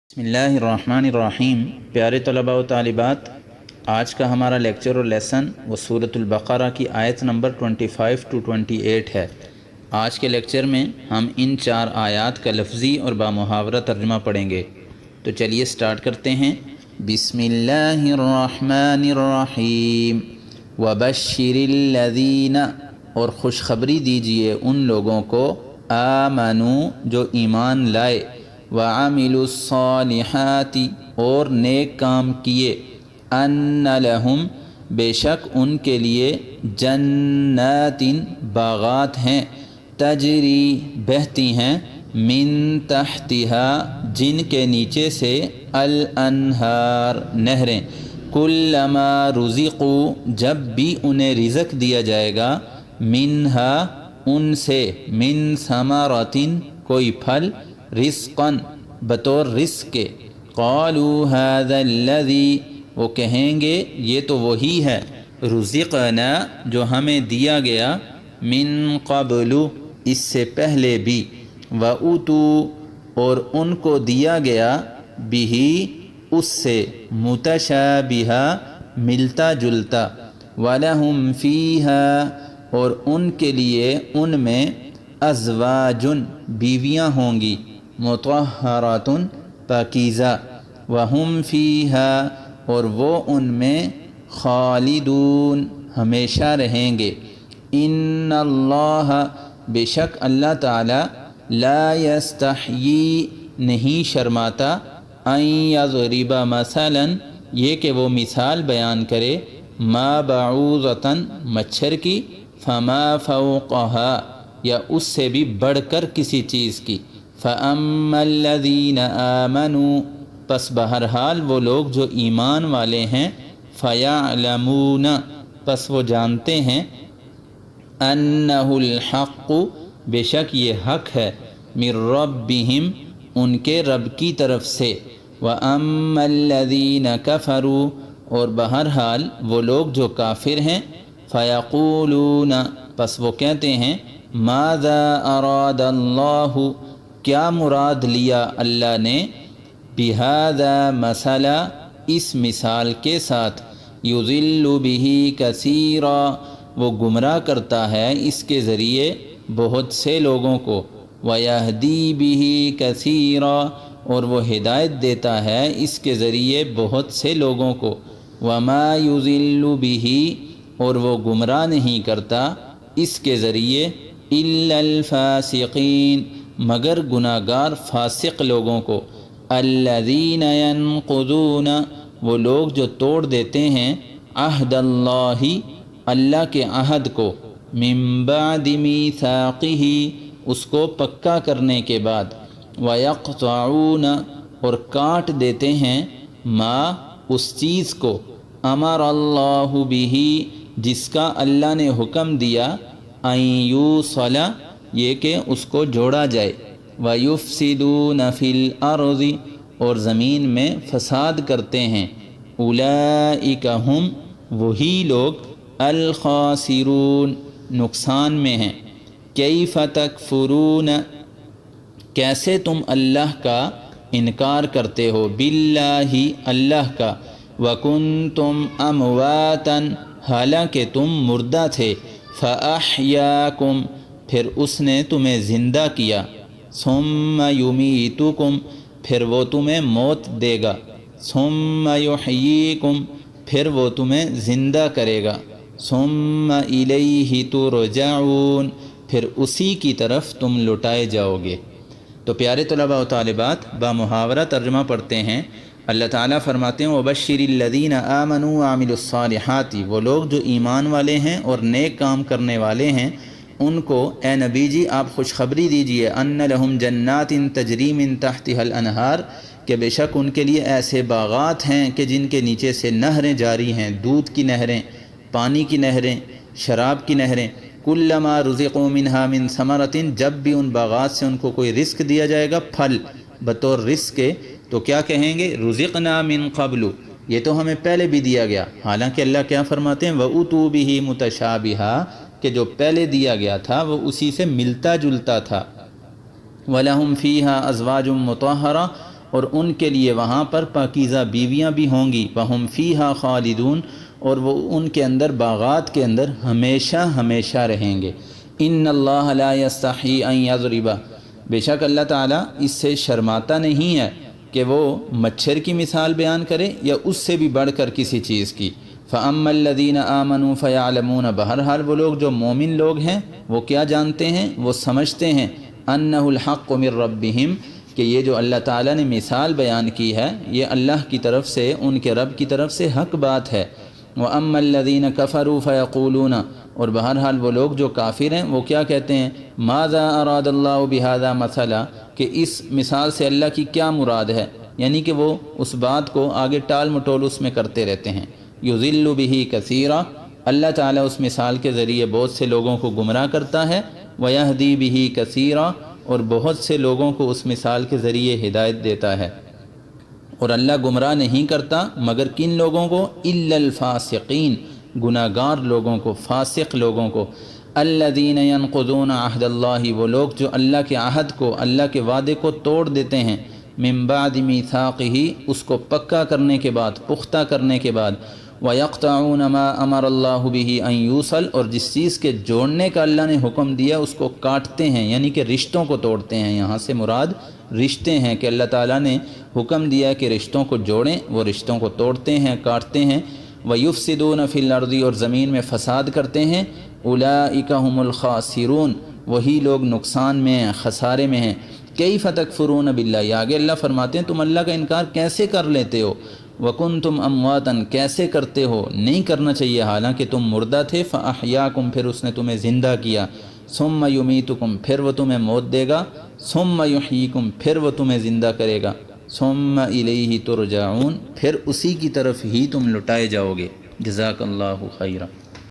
بسم اللہ الرحمن الرحیم۔ پیارے طلباء و طالبات، آج کا ہمارا لیکچر اور لیسن وہ سورۃ البقرہ کی آیت نمبر 25 to 28 ہے۔ آج کے لیکچر میں ہم ان 4 آیات کا لفظی اور بامحاورہ ترجمہ پڑھیں گے، تو چلیے سٹارٹ کرتے ہیں۔ بسم اللہ الرحمن الرحیم۔ وبشر الذین، اور خوشخبری دیجئے ان لوگوں کو، آمنوا، جو ایمان لائے، وعملوا الصالحات، اور نیک کام کیے، ان لہم، بے شک ان کے لیے، جنات، باغات ہیں، تجری، بہتی ہیں، من تحتہا، جن کے نیچے سے، الانہار، نہریں، کلما رزقوا، جب بھی انہیں رزق دیا جائے گا، منہا، ان سے، من ثمرۃ، کوئی پھل، رزقاً، بطور رزق کے، قالوا ھذا الذی، وہ کہیں گے یہ تو وہی ہے، رزقنا، جو ہمیں دیا گیا، من قبل، اس سے پہلے بھی، وَأُوتُوا، اور ان کو دیا گیا، بہ، اس سے، متشابہا، ملتا جلتا، وَلَهُمْ فِيهَا، اور ان کے لیے ان میں، ازواج، بیویاں ہوں گی، مطہرات، پاکیزہ، وَهُمْ فِيهَا، اور وہ ان میں، خالدون، ہمیشہ رہیں گے۔ ان اللہ، بے شک اللہ تعالی، لا یستحیی، نہیں شرماتا، ان یضرب مثلا، یہ کہ وہ مثال بیان کرے، ما بعوضۃ، مچھر کی، فما فوقها، یا اس سے بھی بڑھ کر کسی چیز کی، فَأَمَّا الَّذِينَ آمَنُوا، پس بہرحال وہ لوگ جو ایمان والے ہیں، فَيَعْلَمُونَ، پس وہ جانتے ہیں، أَنَّهُ الْحَقُّ، بے شک یہ حق ہے، مِن رَبِّهِمْ، ان کے رب کی طرف سے، وَأَمَّا الَّذِينَ كَفَرُوا، اور بہرحال وہ لوگ جو کافر ہیں، فَيَقُولُونَ، پس وہ کہتے ہیں، ماذا اراد اللہ، کیا مراد لیا اللہ نے، بہذا مثلا، اس مثال کے ساتھ، یضل بہ کثیرا، وہ گمراہ کرتا ہے اس کے ذریعے بہت سے لوگوں کو، ویہدی بہ کثیرا، اور وہ ہدایت دیتا ہے اس کے ذریعے بہت سے لوگوں کو، وما یضل بہ، اور وہ گمراہ نہیں کرتا اس کے ذریعے، الا الفاسقین، مگر گناہگار فاسق لوگوں کو، الذین ینقضون، وہ لوگ جو توڑ دیتے ہیں، عہد اللہ، اللہ کے عہد کو، من بعد میثاقہ، اس کو پکا کرنے کے بعد، ویقطعون، اور کاٹ دیتے ہیں، ما، اس چیز کو، امر اللہ بہ، جس کا اللہ نے حکم دیا، ان یوصل، یہ کہ اس کو جوڑا جائے، وَيُفْسِدُونَ فِي الْأَرْضِ، اور زمین میں فساد کرتے ہیں، اولئک ہم، وہی لوگ، الخاسرون، نقصان میں ہیں، کیف تکفرون، کیسے تم اللہ کا انکار کرتے ہو، باللہ، اللہ کا، وَكُنْتُمْ أَمْوَاتًا، حالانکہ تم مردہ تھے، فَأَحْيَاكُمْ، پھر اس نے تمہیں زندہ کیا، ثُمَّ يُمِيتُكُمْ، پھر وہ تمہیں موت دے گا، ثُمَّ يُحْيِيكُمْ، پھر وہ تمہیں زندہ کرے گا، ثُمَّ إِلَيْهِ تُرْجَعُونَ، پھر اسی کی طرف تم لٹائے جاؤ گے۔ تو پیارے طلباء و طالبات، بامحاورہ ترجمہ پڑھتے ہیں۔ اللہ تعالیٰ فرماتے ہیں، وَبَشِّرِ الَّذِينَ آمَنُوا وَعَمِلُوا الصَّالِحَاتِ، وہ لوگ جو ایمان والے ہیں اور نیک کام کرنے والے ہیں، ان کو، اے نبی جی، آپ خوشخبری دیجئے، ان لہم جنات تجری من تحتها الانہار، کہ بے شک ان کے لیے ایسے باغات ہیں کہ جن کے نیچے سے نہریں جاری ہیں، دودھ کی نہریں، پانی کی نہریں، شراب کی نہریں، کلما رزقوا منہا من ثمرۃ، جب بھی ان باغات سے ان کو کوئی رزق دیا جائے گا، پھل، بطور رزق کے، تو کیا کہیں گے، رزقنا من قبل، یہ تو ہمیں پہلے بھی دیا گیا۔ حالانکہ اللہ کیا فرماتے ہیں، وَأُوتُوا بِهِ مُتَشَابِهًا، کہ جو پہلے دیا گیا تھا وہ اسی سے ملتا جلتا تھا، وَلَهُمْ فِيهَا أَزْوَاجٌ مُطَهَّرَةٌ، اور ان کے لیے وہاں پر پاکیزہ بیویاں بھی ہوں گی، وہم فیہا خالدون، اور وہ ان کے اندر باغات کے اندر ہمیشہ ہمیشہ رہیں گے۔ ان اللہ لا یستحی ان یضرب، بے شک اللہ تعالیٰ اس سے شرماتا نہیں ہے کہ وہ مچھر کی مثال بیان کرے یا اس سے بھی بڑھ کر کسی چیز کی۔ فَأَمَّا الَّذِينَ آمَنُوا فَيَعْلَمُونَ، بہرحال وہ لوگ جو مومن لوگ ہیں وہ کیا جانتے ہیں، وہ سمجھتے ہیں أَنَّهُ الْحَقُّ مِن رَبِّهِمْ، کہ یہ جو اللہ تعالیٰ نے مثال بیان کی ہے یہ اللہ کی طرف سے، ان کے رب کی طرف سے حق بات ہے۔ وَأَمَّا الَّذِينَ كَفَرُوا فَيَقُولُونَ، اور بہرحال وہ لوگ جو کافر ہیں وہ کیا کہتے ہیں، ماذا اراد اللہ بہذا مثلا، کہ اس مثال سے اللہ کی کیا مراد ہے، یعنی کہ وہ اس بات کو آگے ٹال مٹول اس میں کرتے رہتے ہیں۔ یضل بہ کثیرا، اللہ تعالیٰ اس مثال کے ذریعے بہت سے لوگوں کو گمراہ کرتا ہے، ویہدی بہ کثیرا، اور بہت سے لوگوں کو اس مثال کے ذریعے ہدایت دیتا ہے۔ اور اللہ گمراہ نہیں کرتا مگر کن لوگوں کو، الا الفاسقین، گناہ گار لوگوں کو، فاسق لوگوں کو۔ الذین ینقضون عہد اللہ، وہ لوگ جو اللہ کے عہد کو، اللہ کے وعدے کو توڑ دیتے ہیں، من بعد میثاقہ، اس کو پکا کرنے کے بعد، پختہ کرنے کے بعد، وَيَقْطَعُونَ مَا أَمَرَ اللَّهُ بِهِ أَن يُوصَلَ، اور جس چیز کے جوڑنے کا اللہ نے حکم دیا اس کو کاٹتے ہیں، یعنی کہ رشتوں کو توڑتے ہیں۔ یہاں سے مراد رشتے ہیں کہ اللہ تعالیٰ نے حکم دیا کہ رشتوں کو جوڑیں، وہ رشتوں کو توڑتے ہیں، کاٹتے ہیں۔ وَيُفْسِدُونَ فِي الْأَرْضِ، اور زمین میں فساد کرتے ہیں۔ أُولَئِكَ هُمُ الْخَاسِرُونَ، وہی لوگ نقصان میں ہیں، خسارے میں ہیں۔ کیف تکفرون باللہ، آگے اللہ فرماتے ہیں تم اللہ کا انکار کیسے کر لیتے ہو، وکنتم امواتا، کیسے کرتے ہو، نہیں کرنا چاہیے حالانکہ تم مردہ تھے، فاحیاکم، پھر اس نے تمہیں زندہ کیا، ثم یمیتکم، پھر وہ تمہیں موت دے گا، ثم یحییکم، پھر وہ تمہیں زندہ کرے گا، ثم الیہ ترجعون، پھر اسی کی طرف ہی تم لٹائے جاؤ گے۔ جزاک اللہ خیرا۔